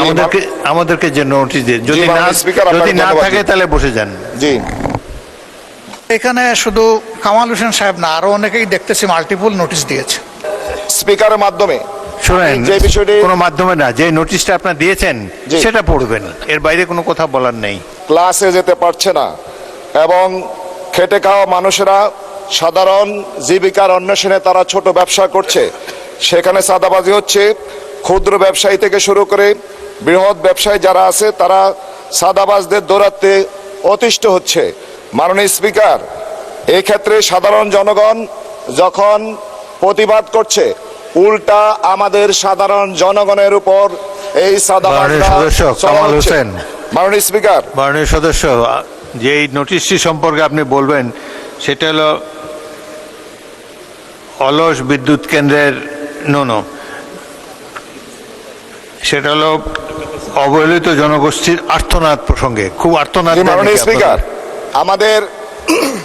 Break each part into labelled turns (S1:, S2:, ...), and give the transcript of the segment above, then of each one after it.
S1: আমাদেরকে আমাদেরকে যে নোটিশ দিয়ে যদি না থাকে তাহলে বসে যান।
S2: জি,
S3: এখানে শুধু কামাল হোসেন সাহেব না, আরো অনেকেই দেখতেছি মাল্টিপল নোটিশ দিয়েছে
S2: স্পিকারের মাধ্যমে।
S1: শুনেন,
S2: যে বিষয়টি
S1: কোনো মাধ্যমে না, যে নোটিশটা আপনার দিয়েছেন সেটা পড়বেন, এর বাইরে কোনো কথা বলার নেই।
S2: ক্লাসে যেতে পারছে না এবং খেটে খাওয়া মানুষেরা সাধারণ জীবিকার অন্বেষণে তারা ছোট ব্যবসা করছে, সেখানে চাঁদাবাজি হচ্ছে। ক্ষুদ্র ব্যবসায়ী থেকে শুরু করে বৃহৎ ব্যবসায়ী যারা আছে তারা চাঁদাবাজদের দৌরাত্মে অতিষ্ঠ হচ্ছে। মাননীয় স্পিকার, এই ক্ষেত্রে সাধারণ জনগণ যখন প্রতিবাদ করছে, উল্টা আমাদের সাধারণ জনগণের উপর এই
S1: কামাল হোসেন,
S2: মাননীয় স্পিকার,
S1: মাননীয় সদস্য, যে এই নোটিশটি সম্পর্কে আপনি বলবেন সেটা হলো অলস বিদ্যুৎ কেন্দ্রের সেটা হলো অবহেলিত জনগোষ্ঠীর আর্তনাদ প্রসঙ্গে, খুব আর্তনাদ।
S2: মাননীয় স্পিকার, আমাদের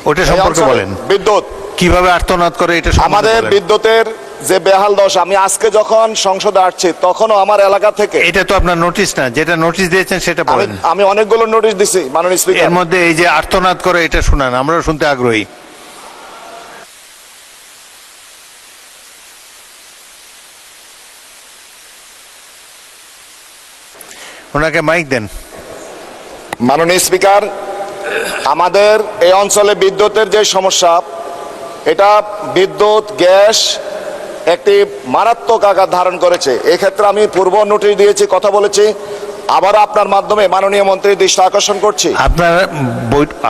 S1: ওটা সম্পর্কে বলেন,
S2: বিদ্যুৎ
S1: কিভাবে আর্তনাদ করে এটা
S2: আমাদের বিদ্যুতের যে বেহাল দশা। আমি আজকে যখন সংসদে আসছি তখনও আমার এলাকা থেকে,
S1: এটা তো আপনার নোটিশ না, যেটা নোটিশ দিয়েছেন সেটা বলেন।
S2: আমি অনেকগুলো নোটিশ দিছি মাননীয় স্পিকার,
S1: এর মধ্যে এই যে আর্তনাদ করে এটা শুনান, আমরাও শুনতে আগ্রহী। ওনাকে মাইক দেন।
S2: মাননীয় স্পিকার, আমাদের এই অঞ্চলে বিদ্যুতের যে সমস্যা, এটা বিদ্যুৎ গ্যাস একটি মারাত্মক আকার ধারণ করেছে। এক্ষেত্রে আমি পূর্ব নোটিশ দিয়েছি, কথা বলেছি, আবার আপনার মাধ্যমে মাননীয় মন্ত্রীর দৃষ্টি আকর্ষণ করছি।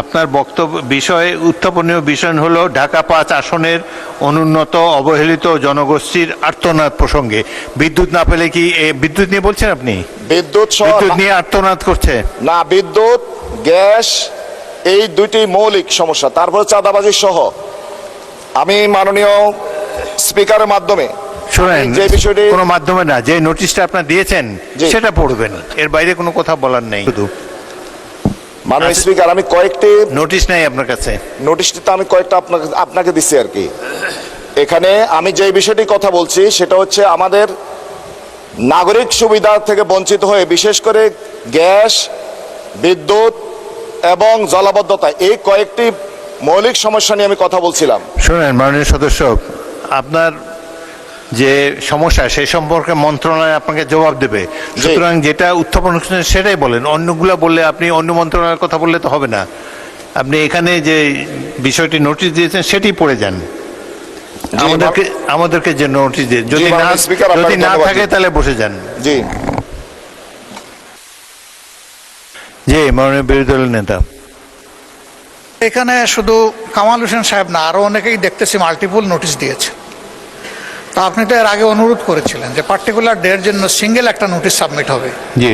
S1: আপনার বক্তব্য বিষয়ে উত্থাপনীয় বিষয় হলো ঢাকা 5 আসনের অনুন্নত অবহেলিত জনগোষ্ঠীর আর্তনাদ প্রসঙ্গে। বিদ্যুৎ না পেলে কি বিদ্যুৎ নিয়ে বলছেন আপনি?
S2: বিদ্যুৎ
S1: নিয়ে আর্তনাদ করছে
S2: না, বিদ্যুৎ গ্যাস এই দুইটি মৌলিক সমস্যা, তারপর চাঁদাবাজি সহ। আমি মাননীয় স্পিকারের মাধ্যমে,
S1: শুনেন,
S2: যে বিষয়টি
S1: কোনো মাধ্যমে না, যে নোটিশটা আপনার দিয়েছেন সেটা পড়বেন, এর বাইরে কোনো কথা বলার নেই। শুধু
S2: মাননীয় স্পিকার, আমি কয়েকটি
S1: নোটিশ নাই আপনার কাছে?
S2: নোটিশটি তো আমি কয়েকটা আপনাকে দিচ্ছি আর কি। এখানে আমি যে বিষয়টি কথা বলছি সেটা হচ্ছে আমাদের নাগরিক সুবিধা থেকে বঞ্চিত হয়ে বিশেষ করে গ্যাস, বিদ্যুৎ এবং জলাবদ্ধতা, এই কয়েকটি মৌলিক সমস্যা নিয়ে আমি কথা বলছিলাম।
S1: শুনেন মাননীয় সদস্য, আপনার যে সমস্যা সেই সম্পর্কে মন্ত্রণালয় আপনাকে জবাব দেবে, সুতরাং যেটা উত্থাপন করছেন সেটাই বলেন। অন্যগুলা বললে আপনি অন্য মন্ত্রণালয়ের কথা বললে তো হবে না। আপনি এখানে যে বিষয়টি নোটিশ দিয়েছেন সেটি পড়ে যান। আমাদেরকে যে নোটিশ দিয়ে যদি না থাকে তাহলে বসে যান।
S2: জি
S1: জি, মাননীয় বিরোধী দলের নেতা।
S3: এখানে শুধু কামাল হোসেন সাহেব না, আরো অনেকেই দেখতেছি মাল্টিপল নোটিশ দিয়েছে। তো আপনি তো এর আগে অনুরোধ করেছিলেন যে পার্টিকুলার ডের জন্য সিঙ্গেল একটা নোটিশ সাবমিট হবে।
S1: জি,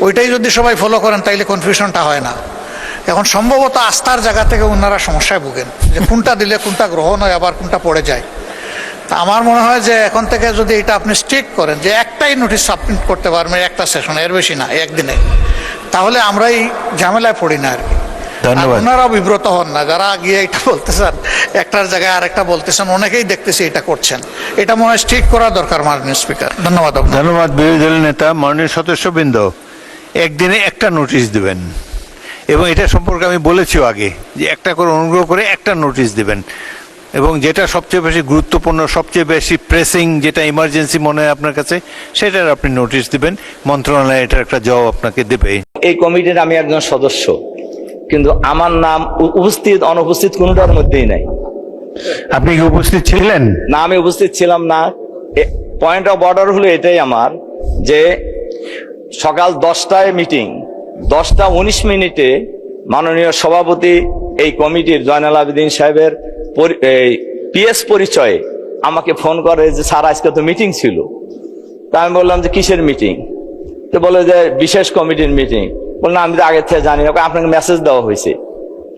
S3: ওইটাই যদি সবাই ফলো করেন তাইলে কনফিউশনটা হয় না। এখন সম্ভবত আস্থার জায়গা থেকে ওনারা সমস্যায় ভুগেন যে কোনটা দিলে কোনটা গ্রহণ হয়, আবার কোনটা পড়ে যায়। তা আমার মনে হয় যে এখন থেকে যদি এটা আপনি স্ট্রিক্ট করেন যে একটাই নোটিশ সাবমিট করতে পারবেন একটা সেশনে, এর বেশি না একদিনে, তাহলে আমরাই ঝামেলায় পড়ি না আর কি। ওনারাও বিব্রত হন না, যারা গিয়ে এটা বলতেছেন একটার জায়গায় আরেকটা বলতেছেন, অনেকেই দেখতেছি এটা করছেন। এটা মনে হয় স্ট্রিক্ট করা দরকার মাননীয় স্পিকার। ধন্যবাদ।
S1: ধন্যবাদ বিরোধী দলের নেতা। মাননীয় সদস্যবৃন্দ, একদিনে একটা নোটিশ দিবেন, এবং এটা সম্পর্কে আমি বলেছিও আগে যে একটা করে অনুগ্রহ করে একটা নোটিশ দিবেন, এবং যেটা সবচেয়ে বেশি গুরুত্বপূর্ণ, সবচেয়ে বেশি প্রেসিং, যেটা ইমার্জেন্সি মনে হয় আপনার কাছে, সেটার আপনি নোটিশ দিবেন। মন্ত্রণালয় এটার একটা জবাব আপনাকে দেবে।
S4: এই কমিটির আমি একজন সদস্য, কিন্তু আমার নাম উপস্থিত অনুপস্থিত কোনোটার মধ্যেই নাই।
S1: আপনি কি উপস্থিত ছিলেন?
S4: না, আমি উপস্থিত ছিলাম না। পয়েন্ট অফ অর্ডার হলো এটাই আমার, যে সকাল 10টায় মিটিং, 10টা 19 মাননীয় সভাপতি এই কমিটির জয়নাল আবেদিন সাহেবের পিএস পরিচয়ে আমাকে ফোন করে যে স্যার আজকে তো মিটিং ছিল। তা আমি বললাম যে কিসের মিটিং? তো বলে যে বিশেষ কমিটির মিটিং। বললাম আমি তো আগে থেকে জানি না, আপনাকে মেসেজ দেওয়া হয়েছে।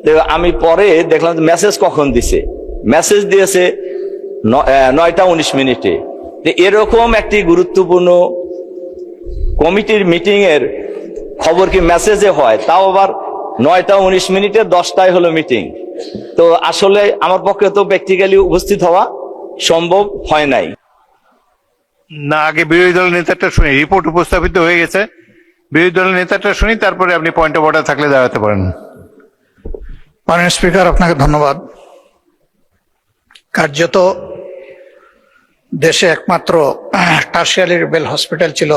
S4: তো আমি পরে দেখলাম যে মেসেজ কখন দিছে, মেসেজ দিয়েছে 9টা 19। তো এরকম একটি গুরুত্বপূর্ণ কমিটির মিটিং এর খবর কি মেসেজে হয়? তাও আবার 9টা 19 10টায় হলো মিটিং। তো আসলে আমার পক্ষে তো প্র্যাকটিক্যালি উপস্থিত হওয়া সম্ভব হয় নাই।
S1: না, আগে বিরোধী দলের নেতাটা শুনে রিপোর্ট উপস্থাপিত হয়ে গেছে, বিরোধী দলের নেতাটা শুনি, তারপরে আপনি পয়েন্ট অফ অর্ডার থাকলে দাঁড়াতে পারেন।
S3: মাননীয় স্পিকার, আপনাকে ধন্যবাদ। কার্যত দেশে একমাত্র টারশিয়ারি লেভেল হসপিটাল ছিল,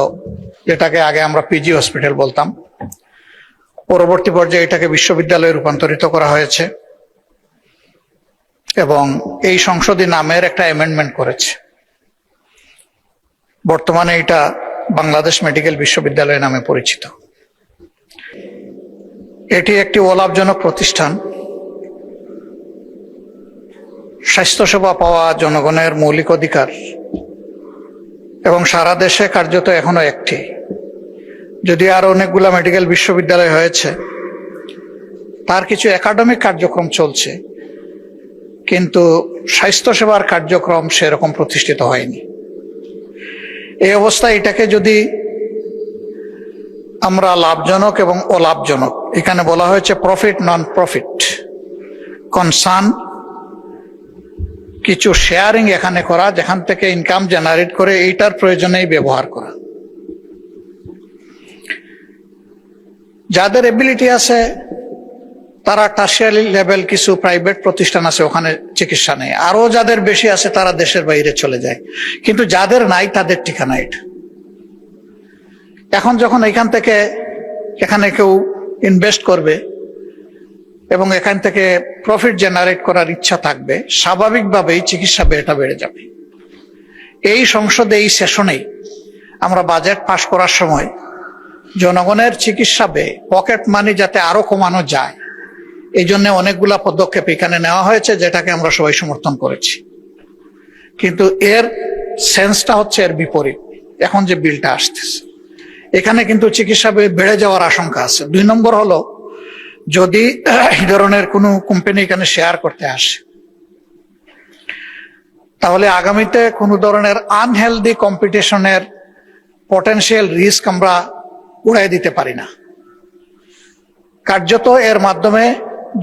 S3: যেটাকে আগে আমরা পিজি হসপিটাল বলতাম। পরবর্তী পর্যায়ে এটাকে বিশ্ববিদ্যালয়ে রূপান্তরিত করা হয়েছে এবং এই সংসদী নামের একটা অ্যামেন্ডমেন্ট করেছে। বর্তমানে এটা বাংলাদেশ মেডিকেল বিশ্ববিদ্যালয় নামে পরিচিত। এটি একটি অলাভজনক প্রতিষ্ঠান। স্বাস্থ্যসেবা পাওয়া জনগণের মৌলিক অধিকার এবং সারা দেশে কার্যত এখনো একটি, যদি আরো অনেকগুলা মেডিকেল বিশ্ববিদ্যালয় হয়েছে, তার কিছু একাডেমিক কার্যক্রম চলছে, কিন্তু স্বাস্থ্যসেবার কার্যক্রম সেরকম প্রতিষ্ঠিত হয়নি। এই অবস্থায় এটাকে যদি আমরা লাভজনক এবং অলাভজনক, এখানে বলা হয়েছে প্রফিট নন প্রফিট কনসার্ন, কিছু শেয়ারিং এখানে করা, যেখান থেকে ইনকাম জেনারেট করে এইটার প্রয়োজনেই ব্যবহার করা। যাদের এবিলিটি আছে তারা টারশিয়ারি লেভেল কিছু প্রাইভেট প্রতিষ্ঠান আছে, ওখানে চিকিৎসা নেই। আরো যাদের বেশি আছে তারা দেশের বাইরে চলে যায়, কিন্তু যাদের নাই তাদের ঠিকানা এটা। এখন যখন এখান থেকে এখানে কেউ ইনভেস্ট করবে এবং এখান থেকে প্রফিট জেনারেট করার ইচ্ছা থাকবে, স্বাভাবিকভাবেই চিকিৎসা ব্যয়টা বেড়ে যাবে। এই সংসদে এই সেশনেই আমরা বাজেট পাশ করার সময় জনগণের চিকিৎসা ব্যয়, পকেট মানি যাতে আরো কমানো যায়, এই জন্য অনেকগুলা পদক্ষেপ এখানে নেওয়া হয়েছে, যেটাকে আমরা সবাই সমর্থন করেছি। কিন্তু এর সেন্সটা হচ্ছে এর বিপরীত। এখন যে বিলটা আসতেছে, এখানে কিন্তু চিকিৎসা ব্যয় বেড়ে যাওয়ার আশঙ্কা আছে। 2 নম্বর হলো, যদি এই ধরনের কোনো কোম্পানি এখানে শেয়ার করতে আসে, তাহলে আগামীতে কোনো ধরনের আনহেলদি কম্পিটিশনের পটেনশিয়াল রিস্ক আমরা উড়াই দিতে পারি না। কার্যত এর মাধ্যমে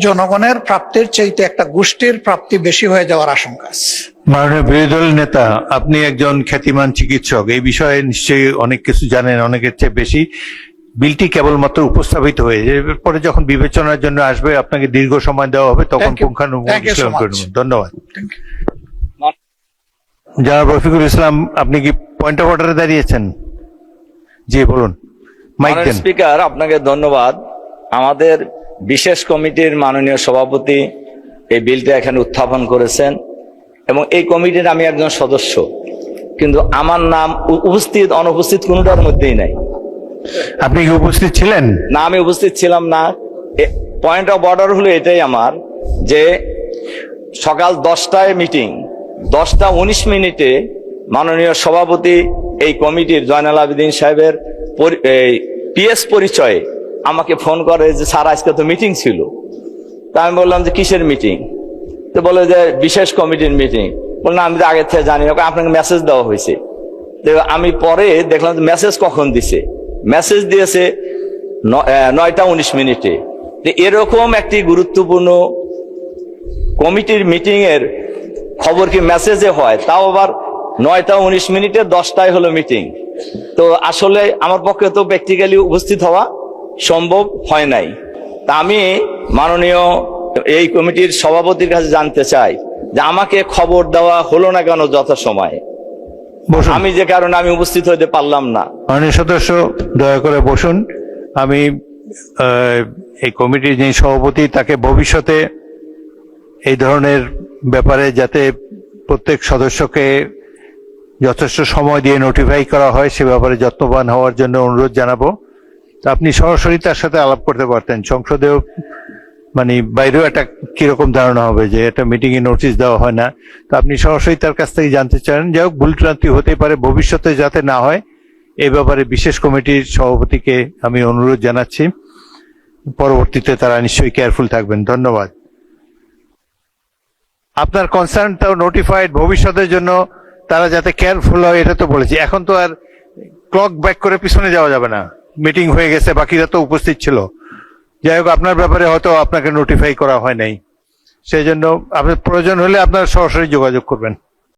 S3: জনগণের প্রাপ্তির চাইতে একটা গোষ্ঠীর প্রাপ্তি বেশি হয়ে যাওয়ার আশঙ্কা আছে।
S1: মাননীয় বিরোধী দলের নেতা, আপনি একজন খ্যাতিমান চিকিৎসক, এই বিষয়ে নিশ্চয়ই অনেক কিছু জানেন, অনেকের চেয়ে বেশি। বিলটি কেবলমাত্র উপস্থাপিত হয়েছে, পরে যখন বিবেচনার জন্য আসবে আপনাকে দীর্ঘ সময় দেওয়া হবে, তখন পুঙ্খানুপুঙ্খ বিশ্লেষণ করে নেবেন। ধন্যবাদ। জনাব রফিকুল ইসলাম, আপনি কি পয়েন্ট অফ অর্ডারে দাঁড়িয়েছেন? জি বলুন, মাইক দেন।
S4: স্পিকার, আপনাকে ধন্যবাদ। আমাদের বিশেষ কমিটির মাননীয় সভাপতি এই বিলটা এখানে উত্থাপন করেছেন এবং এই কমিটির আমি একজন সদস্য, কিন্তু আমার নাম উপস্থিত অনুপস্থিত কোনোটার মধ্যেই নাই।
S1: আপনি কি উপস্থিত ছিলেন?
S4: না, আমি উপস্থিত ছিলাম না। পয়েন্ট অফ অর্ডার হলো এটাই আমার, যে সকাল 10টায় মিটিং, 10টা 19 মাননীয় সভাপতি এই কমিটির জয়নাল আবেদিন সাহেবের পিএস পরিচয়ে আমাকে ফোন করে যে স্যার আজকে তো মিটিং ছিল। তা আমি বললাম যে কিসের মিটিং? তো বলে যে বিশেষ কমিটির মিটিং। বললাম আমি তো আগের থেকে জানি না, আপনাকে মেসেজ দেওয়া হয়েছে। তো আমি পরে দেখলাম যে মেসেজ কখন দিছে, মেসেজ দিয়েছে 9টা 19। এরকম একটি গুরুত্বপূর্ণ কমিটির মিটিং এর খবর কি মেসেজে হয়? তাও আবার 9টা 19 10টায় হলো মিটিং। তো আসলে আমার পক্ষে তো প্র্যাকটিক্যালি উপস্থিত হওয়া সম্ভব হয় নাই। তা আমি মাননীয় এই কমিটির সভাপতির কাছে জানতে চাই যে আমাকে খবর দেওয়া হলো না কেন যথাসময়ে? আমি যে কারণে আমি উপস্থিত হতে পারলাম না।
S1: মাননীয় সদস্য, দয়া করে বসুন। আমি এই কমিটির যিনি সভাপতি, তাকে ভবিষ্যতে এই ধরনের ব্যাপারে যাতে প্রত্যেক সদস্যকে যথেষ্ট সময় দিয়ে নোটিফাই করা হয়, সে ব্যাপারে যত্নবান হওয়ার জন্য অনুরোধ জানাবো। আপনি সরাসরি তার সাথে আলাপ করতে পারতেন, সংসদেও মানে বাইরেও একটা কিরকম ধারণা হবে যে একটা মিটিং এ নোটিশ দেওয়া হয় না। তো আপনি সরাসরি তার কাছ থেকে জানতে চান। যাই হোক, ভুল ক্রান্তি হতে পারে, ভবিষ্যতে যাতে না হয় এই ব্যাপারে বিশেষ কমিটির সভাপতিকে আমি অনুরোধ জানাচ্ছি। পরবর্তীতে তারা নিশ্চয়ই কেয়ারফুল থাকবেন। ধন্যবাদ। আপনার কনসার্নটাও নোটিফাইড, ভবিষ্যতের জন্য তারা যাতে কেয়ারফুল হয় এটা তো বলেছি। এখন তো আর ক্লক ব্যাক করে পিছনে যাওয়া যাবে না, মিটিং হয়ে গেছে, বাকিরা তো উপস্থিত ছিল। যাই হোক, আপনার ব্যাপারে হয়তো আপনাকে নোটিফাই করা হয় নাই, সেই জন্য আপনার প্রয়োজন হলে আপনারা সরাসরি যোগাযোগ করবেন।